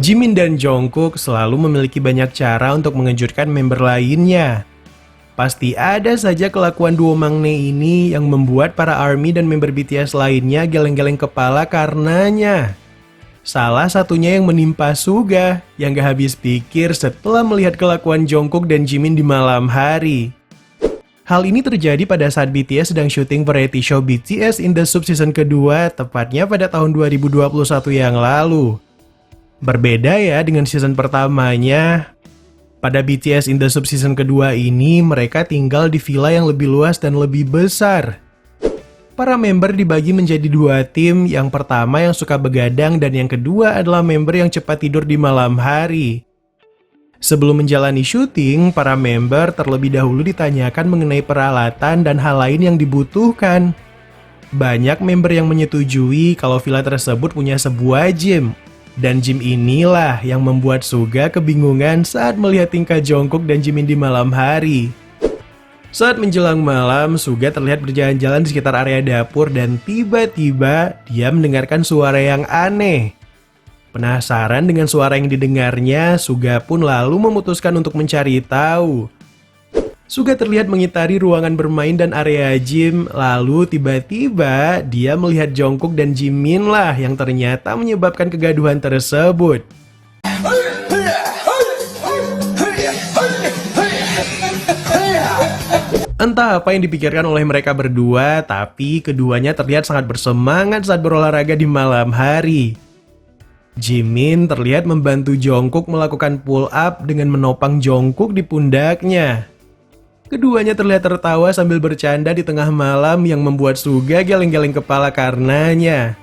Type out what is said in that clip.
Jimin dan Jungkook selalu memiliki banyak cara untuk mengejutkan member lainnya. Pasti ada saja kelakuan duo Mangne ini yang membuat para ARMY dan member BTS lainnya geleng-geleng kepala karenanya. Salah satunya yang menimpa Suga yang gak habis pikir setelah melihat kelakuan Jungkook dan Jimin di malam hari. Hal ini terjadi pada saat BTS sedang syuting variety show BTS in the Soup season kedua, tepatnya pada tahun 2021 yang lalu. Berbeda ya dengan season pertamanya. Pada BTS in the Soup season kedua ini, mereka tinggal di villa yang lebih luas dan lebih besar. Para member dibagi menjadi dua tim, yang pertama yang suka begadang dan yang kedua adalah member yang cepat tidur di malam hari. Sebelum menjalani syuting, para member terlebih dahulu ditanyakan mengenai peralatan dan hal lain yang dibutuhkan. Banyak member yang menyetujui kalau villa tersebut punya sebuah gym. Dan gym inilah yang membuat Suga kebingungan saat melihat tingkah Jungkook dan Jimin di malam hari. Saat menjelang malam, Suga terlihat berjalan-jalan di sekitar area dapur dan tiba-tiba dia mendengarkan suara yang aneh. Penasaran dengan suara yang didengarnya, Suga pun lalu memutuskan untuk mencari tahu. Suga terlihat mengitari ruangan bermain dan area gym, lalu tiba-tiba dia melihat Jungkook dan Jimin lah yang ternyata menyebabkan kegaduhan tersebut. Entah apa yang dipikirkan oleh mereka berdua, tapi keduanya terlihat sangat bersemangat saat berolahraga di malam hari. Jimin terlihat membantu Jungkook melakukan pull up dengan menopang Jungkook di pundaknya. Keduanya terlihat tertawa sambil bercanda di tengah malam yang membuat Suga geleng-geleng kepala karenanya.